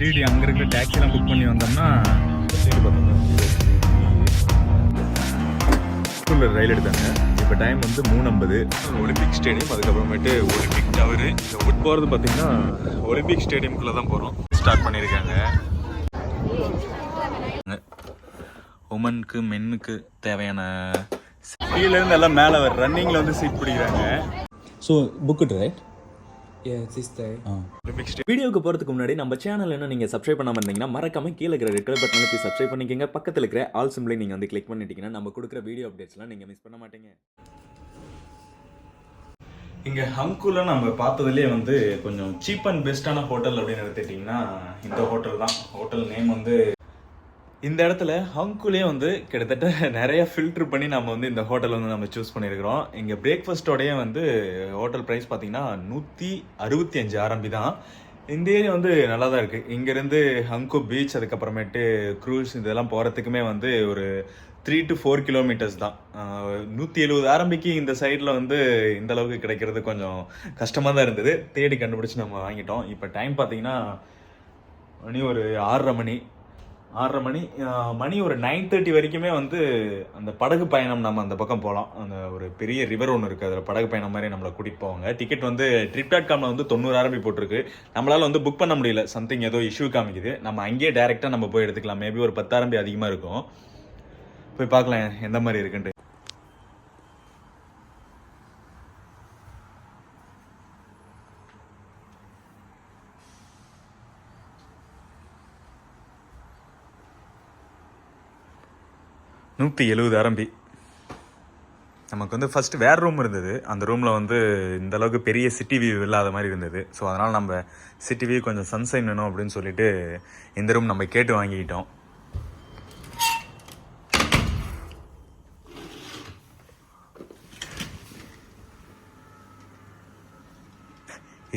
3D அங்கே இருக்கிற டாக்ஸிலாம் book பண்ணி வந்தோம்னா ஸ்கூலில் ரயில் எடுத்தாங்க. இப்போ டைம் வந்து 3:50. ஒலிம்பிக் ஸ்டேடியம், அதுக்கப்புறமேட்டு ஒலிம்பிக் டவரு. இந்த போகிறது பார்த்தீங்கன்னா ஒலிம்பிக் ஸ்டேடியம்குள்ளே தான் போகிறோம். ஸ்டார்ட் பண்ணியிருக்காங்க. உமனுக்கு மென்னுக்கு தேவையான கீழேருந்து எல்லாம் மேலே ரன்னிங்கில் வந்து சீட் பிடிக்கிறாங்க. So book it right. வீடியோக்கு போகிறதுக்கு முன்னாடி நம்ம சேனல் என்ன நீங்கள் சப்ஸ்கிரைப் பண்ணாமல் இருந்தீங்கன்னா மறக்காம கீழே இருக்கிற ரெட் கலர் பட்டனை கிளிக் சப்ஸ்கிரைப் பண்ணிக்கோங்க. பக்கத்தில் இருக்கிற ஆல் சிம்பிளை நீங்கள் வந்து கிளிக் பண்ணிட்டீங்கன்னா நம்ம கொடுக்குற வீடியோ அப்டேட்ஸ்லாம் நீங்கள் மிஸ் பண்ண மாட்டீங்க. இங்கே ஹங்கூரில் நம்ம பார்த்ததுலேயே வந்து கொஞ்சம் சீப் அண்ட் பெஸ்ட்டான ஹோட்டல் அப்படின்னு எடுத்துட்டிங்கன்னா இந்த ஹோட்டல் தான். ஹோட்டல் நேம் வந்து இந்த இடத்துல ஹங்கூலே வந்து கிட்டத்தட்ட நிறைய ஃபில்ட்ரு பண்ணி நம்ம வந்து இந்த ஹோட்டல் வந்து நம்ம சூஸ் பண்ணியிருக்கிறோம். இங்கே பிரேக்ஃபாஸ்ட்டோடையே வந்து ஹோட்டல் ப்ரைஸ் பார்த்தீங்கன்னா 165 RMB தான். இந்த ஏரியா வந்து நல்லா தான் இருக்குது. இங்கேருந்து ஹங்கூ பீச், அதுக்கப்புறமேட்டு க்ரூஸ் இதெல்லாம் போகிறதுக்குமே வந்து ஒரு 3 to 4 kilometers தான். 170 RMBக்கு இந்த சைடில் வந்து இந்த அளவுக்கு கிடைக்கிறது கொஞ்சம் கஷ்டமாக தான் இருந்தது. தேடி கண்டுபிடிச்சி நம்ம வாங்கிட்டோம். இப்போ டைம் பார்த்தீங்கன்னா மணி ஒரு 6:30 மணி ஒரு 9:30 வரைக்குமே வந்து அந்த படகு பயணம் நம்ம அந்த பக்கம் போகலாம். அந்த ஒரு பெரிய ரிவர் ஒன்று இருக்குது, அதில் படகு பயணம் மாதிரி நம்மளை கூட்டிகிட்டு போவாங்க. டிக்கெட் வந்து Trip.comல வந்து 90 RMB போட்டிருக்கு. நம்மளால் வந்து புக் பண்ண முடியல, சம்திங் ஏதோ இஷ்யூ காமிக்குது. நம்ம அங்கேயே டேரெக்டாக நம்ம போய் எடுத்துக்கலாம். மேபி ஒரு 10 RMB அதிகமாக இருக்கும். போய் பார்க்கலாம் எந்த மாதிரி இருக்குன்ட்டு. $170 நமக்கு வந்து ஃபஸ்ட்டு வேறு ரூம் இருந்தது. அந்த ரூமில் வந்து இந்த அளவுக்கு பெரிய சிட்டி வியூ இல்லாத மாதிரி இருந்தது. ஸோ அதனால் நம்ம சிட்டி வியூ கொஞ்சம் சன்சைன் வேணும் அப்படின்னு சொல்லிட்டு இந்த ரூம் நம்ம கேட்டு வாங்கிக்கிட்டோம்.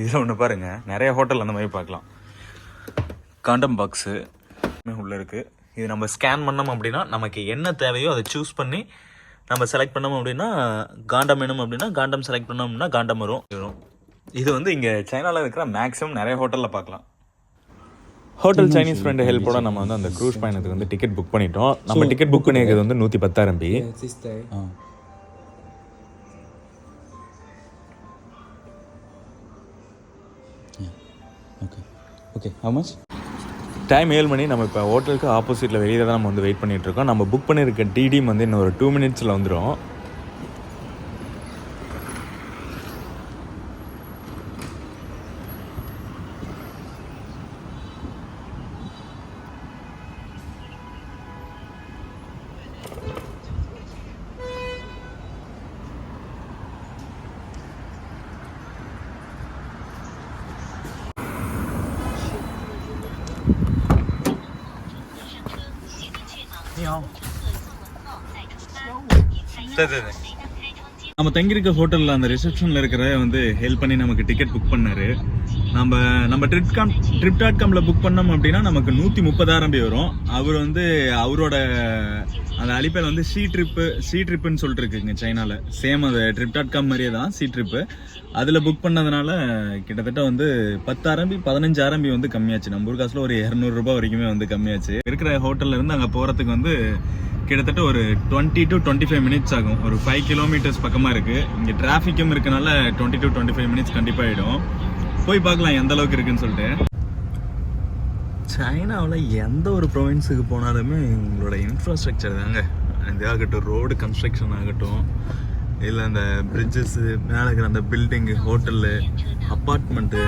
இதில் ஒன்று பாருங்கள், நிறைய ஹோட்டல் அந்த மாதிரி பார்க்கலாம். காண்டம் பாக்ஸு உள்ளே இருக்குது. இது நம்ம ஸ்கேன் பண்ணோம் அப்படின்னா நமக்கு என்ன தேவையோ அதை சூஸ் பண்ணி நம்ம செலக்ட் பண்ணோம் அப்படின்னா காண்டம் வேணும் அப்படின்னா காண்டம் செலக்ட் பண்ணோம் அப்படின்னா காண்டம் வரும். இது வந்து இங்கே சைனாவில் இருக்கிற மேக்ஸிமம் நிறைய ஹோட்டலில் பார்க்கலாம். ஹோட்டல் சைனீஸ் ஃப்ரெண்டு ஹெல்ப்போட நம்ம வந்து அந்த க்ரூஸ் பயணத்துக்கு வந்து டிக்கெட் புக் பண்ணிட்டோம். நம்ம டிக்கெட் புக் பண்ணியிருக்கிறது வந்து 110 RMB. Okay how much? Time 7 மணி. நம்ம இப்போ ஹோட்டலுக்கு ஆப்போசிட்டில் வெளியே தான் நம்ம வந்து வெயிட் பண்ணிகிட்ருக்கோம். நம்ம புக் பண்ணியிருக்க டிடிஎம் வந்து இன்னும் ஒரு 2 minutes வந்துடும். நம்ம தங்கியிருக்க ஹோட்டலில் அந்த ரிசப்ஷனில் இருக்கிற வந்து ஹெல்ப் பண்ணி நமக்கு டிக்கெட் புக் பண்ணாரு. நம்ம Trip.comல புக் பண்ணோம் அப்படின்னா நமக்கு 130 RMB வரும். அவர் வந்து அவரோட அந்த அலிப்பேர் வந்து சி ட்ரிப்புன்னு சொல்லிட்டு இருக்குங்க சைனாவில். சேம் அது Trip.com மாதிரியே தான் சி ட்ரிப்பு. அதில் புக் பண்ணதுனால கிட்டத்தட்ட வந்து 10 RMB 15 RMB வந்து கம்மியாச்சு. நம்ம ஊர் காசில் ஒரு 200 ரூபாய் வரைக்குமே வந்து கம்மியாச்சு. இருக்கிற ஹோட்டலில் இருந்து அங்கே போகிறதுக்கு வந்து கிட்டத்தட்ட ஒரு 20 to 25 minutes ஆகும். ஒரு 5 kilometers பக்கமாக இருக்குது. இங்கே டிராஃபிக்கும் இருக்கனால 20 to 25 minutes கண்டிப்பாக ஆகிடும். போய் பார்க்கலாம் எந்த அளவுக்கு இருக்குன்னு சொல்லிட்டு. சைனாவில் எந்த ஒரு ப்ரொவின்ஸுக்கு போனாலுமே உங்களோட இன்ஃப்ராஸ்ட்ரக்சர் தாங்க. இதாகட்டும், ரோடு கன்ஸ்ட்ரக்ஷன் ஆகட்டும், இல்லை அந்த பிரிட்ஜஸ்ஸு, மேலே இருக்கிற அந்த பில்டிங்கு, ஹோட்டலு, அப்பார்ட்மெண்ட்டு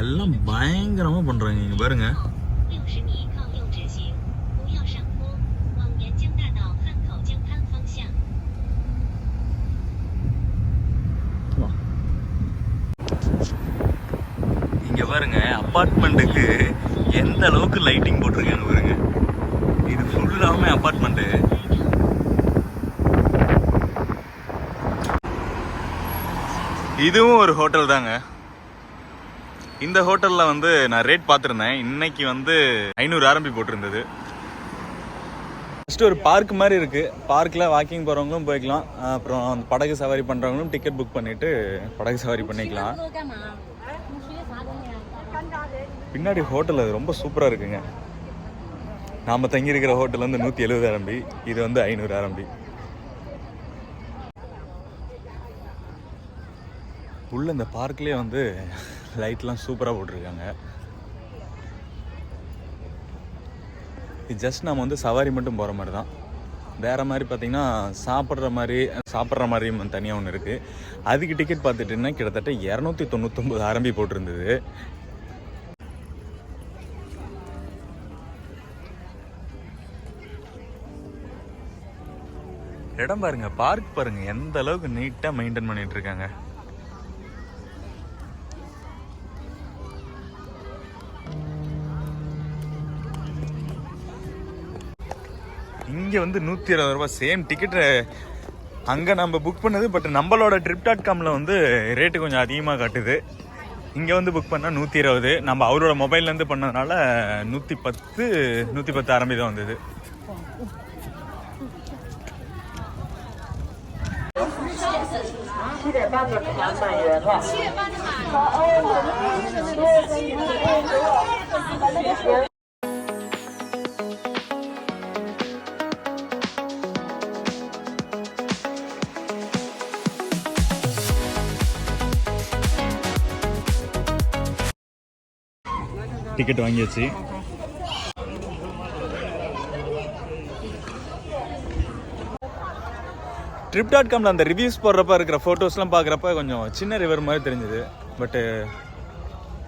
எல்லாம் பயங்கரமாக பண்ணுறாங்க. இங்கே பாருங்கள், இங்கே பாருங்க அப்பார்ட்மெண்ட்டுக்கு எந்த அளவுக்கு லைட்டிங் போட்டிருக்காங்க பாருங்க. இது ஃபுல்லாமே அப்பார்ட்மெண்ட்டு. இதுவும் ஒரு ஹோட்டல் தாங்க. இந்த ஹோட்டலில் வந்து நான் ரேட் பார்த்துருந்தேன். இன்னைக்கு வந்து 500 RMB போட்டிருந்தது. ஃபஸ்ட்டு ஒரு பார்க் மாதிரி இருக்குது. பார்க்கில் வாக்கிங் போகிறவங்களும் போய்க்கலாம். அப்புறம் அந்த படகு சவாரி பண்ணுறவங்களும் டிக்கெட் புக் பண்ணிவிட்டு படகு சவாரி பண்ணிக்கலாம். பின்னாடி ஹோட்டல் அது ரொம்ப சூப்பராக இருக்குங்க. நாம் தங்கியிருக்கிற ஹோட்டல் வந்து 170 ஆரம்பி, இது வந்து 500 ஆரம்பி. உள்ள இந்த பார்க்லேயே வந்து லைட்லாம் சூப்பராக போட்டிருக்காங்க. இது ஜஸ்ட் நம்ம வந்து சவாரி மட்டும் போகிற மாதிரி தான். வேறு மாதிரி பார்த்திங்கன்னா சாப்பிட்ற மாதிரியும் தனியாக ஒன்று இருக்குது. அதுக்கு டிக்கெட் பார்த்துட்டுன்னா கிட்டத்தட்ட 299 ஆரம்பி போட்டிருந்தது. இடம் பாருங்க, பார்க் பாருங்க, எந்த அளவுக்கு நீட்டாக மெயின்டைன் பண்ணிட்டு இருக்காங்க. இங்கே வந்து 120 ரூபா சேம் டிக்கெட்டு அங்கே நம்ம புக் பண்ணது. பட் நம்மளோட trip.comல வந்து ரேட்டு கொஞ்சம் அதிகமாக காட்டுது. இங்கே வந்து புக் பண்ணால் 120. நம்ம அவரோட மொபைல்லேருந்து பண்ணதுனால 110 ஆரம்பி தான் வந்தது. டிக்கெட் வாங்கியாச்சு. trip.comல அந்த ரிவ்யூஸ் போடுறப்ப இருக்கிற ஃபோட்டோஸ்லாம் பார்க்குறப்ப கொஞ்சம் சின்ன ரிவர் மாதிரி தெரிஞ்சுது. பட்டு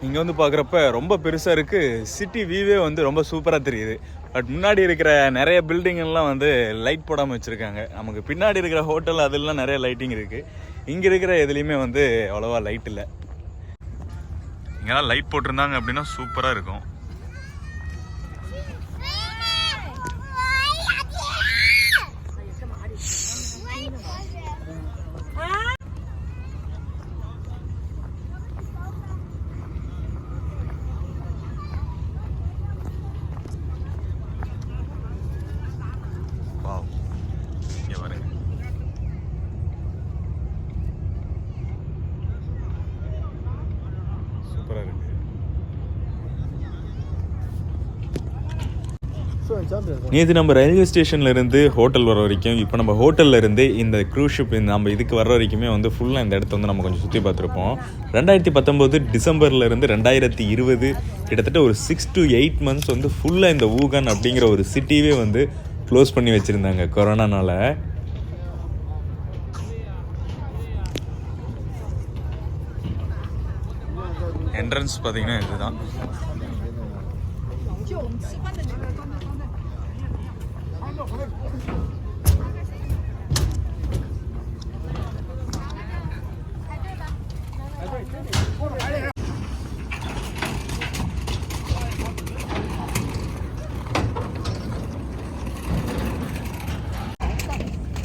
இங்கே வந்து பார்க்குறப்ப ரொம்ப பெருசாக இருக்குது. சிட்டி வியூவே வந்து ரொம்ப சூப்பராக தெரியுது. பட் முன்னாடி இருக்கிற நிறைய பில்டிங்கெல்லாம் வந்து லைட் போடாமல் வச்சுருக்காங்க. நமக்கு பின்னாடி இருக்கிற ஹோட்டல் அதெல்லாம் நிறைய லைட்டிங் இருக்குது. இங்கே இருக்கிற எதுலேயுமே வந்து அவ்வளோவா லைட் இல்லை. இங்கெல்லாம் லைட் போட்டிருந்தாங்க அப்படின்னா சூப்பராக இருக்கும். இங்கே பாருங்க, சூப்பராக இருக்கு. நேற்று நம்ம ரயில்வே ஸ்டேஷன்ல இருந்து ஹோட்டல் வர வரைக்கும், இப்போ நம்ம ஹோட்டல்ல இருந்து இந்த க்ரூஸ் ஷிப் நம்ம இதுக்கு வர வரைக்குமே வந்து ஃபுல்லாக இந்த இடத்த வந்து நம்ம கொஞ்சம் சுற்றி பார்த்துருப்போம். 2019 டிசம்பர்ல இருந்து 2020 கிட்டத்தட்ட ஒரு 6 to 8 months வந்து ஃபுல்லாக இந்த ஊகான் அப்படிங்கிற ஒரு சிட்டியே வந்து க்ளோஸ் பண்ணி வச்சுருந்தாங்க கொரோனானால. என்ட்ரன்ஸ் பார்த்தீங்கன்னா இதுதான்.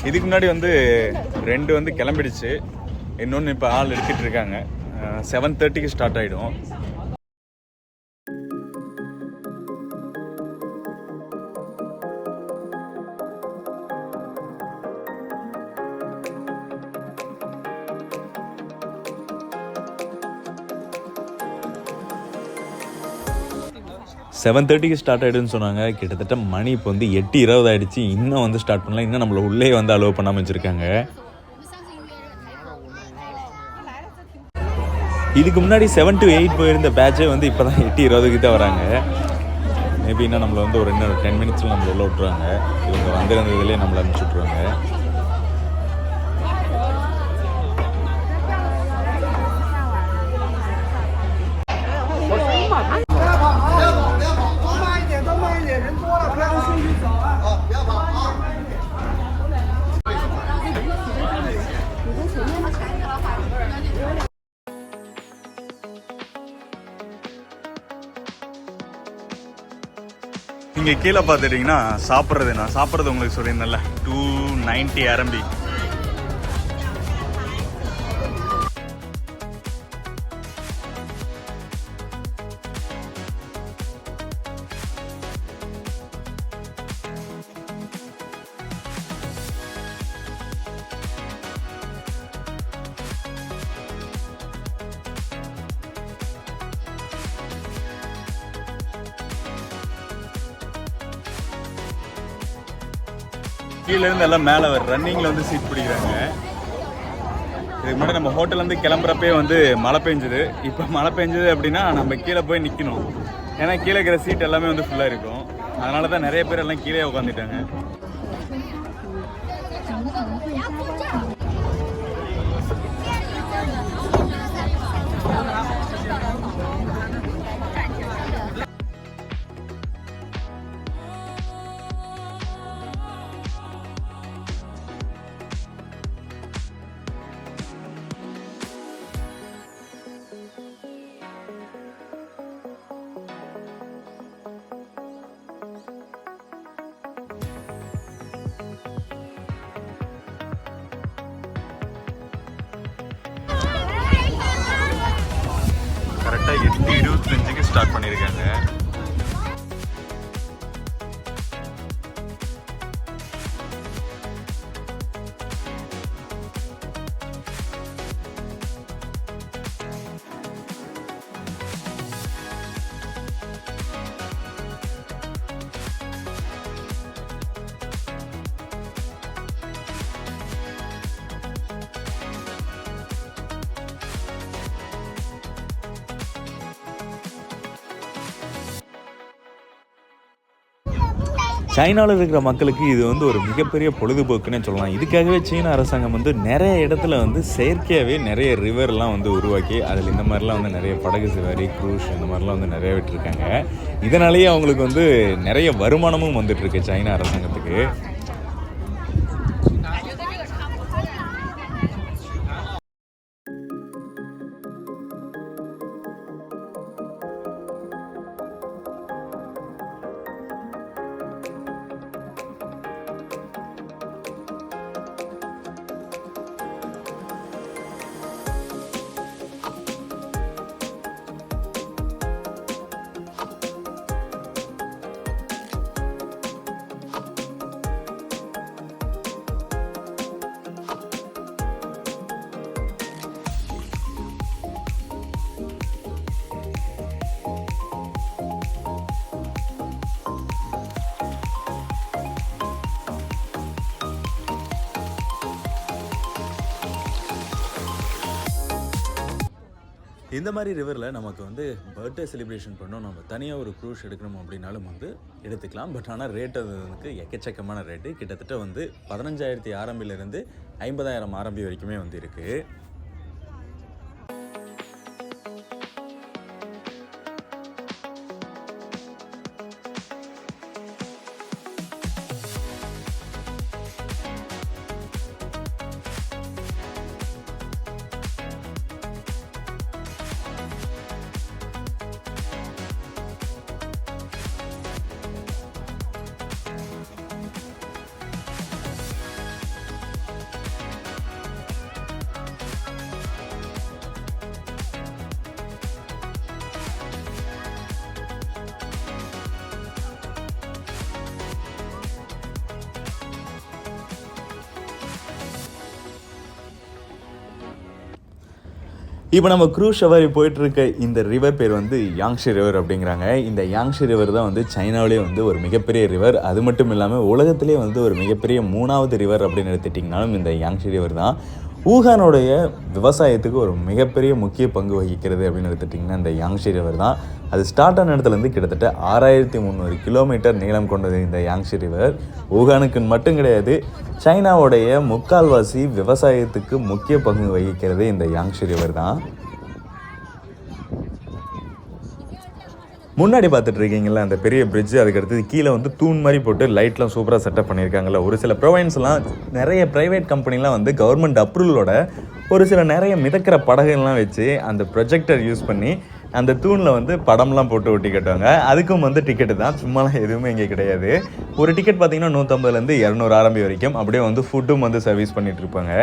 இதுக்கு முன்னாடி வந்து 2 வந்து கிளம்பிடுச்சு. இன்னொன்று இப்போ ஆள் எடுத்துகிட்டு இருக்காங்க. 7:30க்கு ஸ்டார்ட் ஆகிடும். செவன் 7:30க்கு ஸ்டார்ட் ஆகிடுன்னு சொன்னாங்க. கிட்டத்தட்ட மணி இப்போ வந்து 8:20 ஆகிடுச்சு. இன்னும் வந்து ஸ்டார்ட் பண்ணலாம். இன்னும் நம்மளை உள்ளே வந்து அலோவ் பண்ணாமல் வச்சுருக்காங்க. இதுக்கு முன்னாடி 7 to 8 போயிருந்த பேட்சே வந்து இப்போ தான் 8:20க்கு தான் வராங்க. மேபி இன்னும் நம்மளை வந்து ஒரு 10 minutesல நம்மளை உள்ள விட்ருவாங்க. இவங்க வந்திருந்ததுலேயே நம்மளை அனுப்பிச்சி விட்ருவாங்க. இங்கே கீழே பார்த்துட்டிங்கன்னா நான் சாப்பிட்றது உங்களுக்கு சொல்லியிருந்தேன்ல 290 ஆரம்பி. கீழே இருந்து எல்லாம் மேலே ரன்னிங்கில் வந்து சீட் பிடிக்கிறாங்க. இதுக்கு முன்னாடி நம்ம ஹோட்டல்லேருந்து கிளம்புறப்பே வந்து மழை பெஞ்சுது. இப்போ மழை பெஞ்சுது அப்படின்னா நம்ம கீழே போய் நிற்கணும். ஏன்னா கீழே இருக்கிற சீட் எல்லாமே வந்து ஃபுல்லாக இருக்கும். அதனால தான் நிறைய பேர் எல்லாம் கீழே உட்காந்துட்டாங்க. கரெக்டாக 8:25க்கு ஸ்டார்ட் பண்ணியிருக்காங்க. சைனாவில் இருக்கிற மக்களுக்கு இது வந்து ஒரு மிகப்பெரிய பொழுதுபோக்குன்னே சொல்லலாம். இதுக்காகவே சீன அரசாங்கம் வந்து நிறைய இடத்துல வந்து செயற்கையாகவே நிறைய ரிவர்லாம் வந்து உருவாக்கி அதில் இந்த மாதிரிலாம் வந்து நிறைய படகு சவாரி, க்ரூஸ் இந்த மாதிரிலாம் வந்து நிறைய விட்டுருக்காங்க. இதனாலேயே அவங்களுக்கு வந்து நிறைய வருமானமும் வந்துட்டுருக்கு சைனா அரசாங்கத்துக்கு. இந்த மாதிரி ரிவரில் நமக்கு வந்து பர்த்டே செலிப்ரேஷன் பண்ணோம், நம்ம தனியாக ஒரு க்ரூஸ் எடுக்கணும் அப்படின்னாலும் வந்து எடுத்துக்கலாம். பட் ஆனால் ரேட் அதுக்கு எக்கச்சக்கமான ரேட்டு. கிட்டத்தட்ட வந்து 15,000 ஆரம்பிலேருந்து 50,000 ஆரம்பி வரைக்குமே வந்து இருக்குது. இப்போ நம்ம க்ரூஸ் சவாரி போயிட்டுருக்க இந்த ரிவர் பேர் வந்து யாங்ஷி ரிவர் அப்படிங்கிறாங்க. இந்த யாங்ஷி ரிவர் தான் வந்து சைனாவிலே வந்து ஒரு மிகப்பெரிய ரிவர். அது மட்டும் இல்லாமல் உலகத்திலே வந்து ஒரு மிகப்பெரிய 3வது ரிவர் அப்படின்னு எடுத்துட்டிங்கனாலும் இந்த யாங்ஷி ரிவர் தான். ஊகானுடைய விவசாயத்துக்கு ஒரு மிகப்பெரிய முக்கிய பங்கு வகிக்கிறது அப்படின்னு எடுத்துட்டிங்கன்னா இந்த யாங்ஷி ரிவர் தான். அது ஸ்டார்ட் ஆன இடத்துலேருந்து கிட்டத்தட்ட 6,300 கிலோமீட்டர் நீளம் கொண்டது இந்த யாங்ஷி ரிவர். ஊகானுக்கு மட்டும் கிடையாது, சைனாவுடைய முக்கால்வாசி விவசாயத்துக்கு முக்கிய பங்கு வகிக்கிறது இந்த யாங்ஷி ரிவர் தான். முன்னாடி பார்த்துட்டு இருக்கீங்களா அந்த பெரிய பிரிட்ஜு, அதுக்கடுத்து கீழே வந்து தூண் மாதிரி போட்டு லைட்லாம் சூப்பராக செட்டப் பண்ணியிருக்காங்கல்ல. ஒரு சில ப்ரொவைன்ஸ்லாம் நிறைய ப்ரைவேட் கம்பெனிலாம் வந்து கவர்மெண்ட் அப்ரூவலோட ஒரு சில நிறைய மிதக்கிற படகுலாம் வச்சு அந்த ப்ரொஜெக்டர் யூஸ் பண்ணி அந்த தூணில் வந்து படம்லாம் போட்டு ஒட்டி கட்டுவாங்க. அதுக்கும் வந்து டிக்கெட்டு தான், சும்மாலாம் எதுவுமே இங்கே கிடையாது. ஒரு டிக்கெட் பார்த்தீங்கன்னா 150லேருந்து 200 ஆரம்பி வரைக்கும். அப்படியே வந்து ஃபுட்டும் வந்து சர்வீஸ் பண்ணிகிட்டு இருப்பாங்க.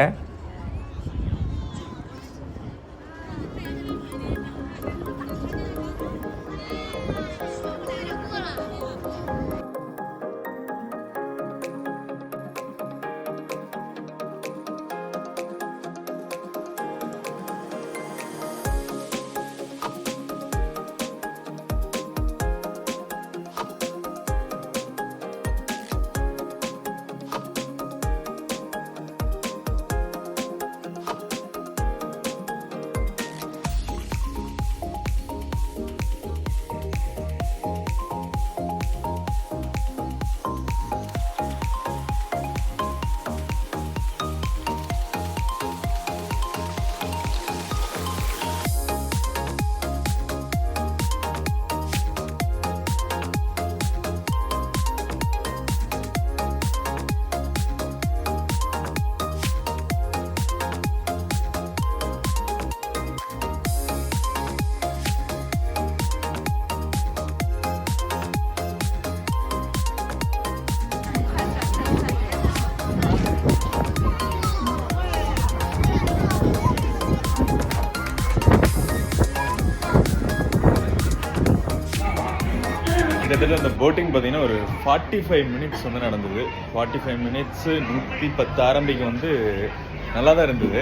கிட்டத்தட்ட அந்த போட்டிங் பார்த்தீங்கன்னா ஒரு 45 மினிட்ஸ் வந்து நடந்தது. 45 மினிட்ஸு 110 ஆரம்பிக்கு வந்து நல்லா தான் இருந்தது.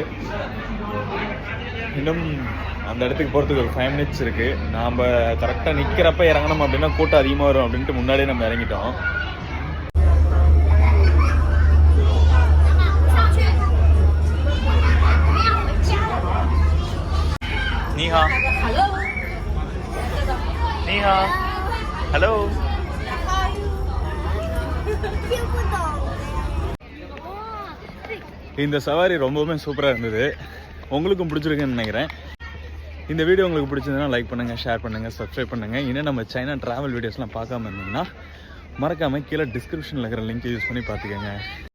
இன்னும் அந்த இடத்துக்கு போகிறதுக்கு ஒரு 5 மினிட்ஸ் இருக்குது. நாம் கரெக்டாக நிற்கிறப்ப இறங்கணும் அப்படின்னா கூட்டம் அதிகமாக வரும் அப்படின்ட்டு முன்னாடியே நம்ம இறங்கிட்டோம். நீஹா நீஹா ஹலோ. இந்த சவாரி ரொம்பவுமே சூப்பராக இருந்தது. உங்களுக்கும் பிடிச்சிருக்குன்னு நினைக்கிறேன். இந்த வீடியோ உங்களுக்கு பிடிச்சிருந்ததுன்னா லைக் பண்ணுங்கள், ஷேர் பண்ணுங்கள், சப்ஸ்கிரைப் பண்ணுங்கள். இன்னும் நம்ம சைனா ட்ராவல் வீடியோஸ்லாம் பார்க்காம இருந்தீங்கன்னா மறக்காமல் கீழே டிஸ்கிரிப்ஷனில் இருக்கிற லிங்க் யூஸ் பண்ணி பார்த்துக்கோங்க.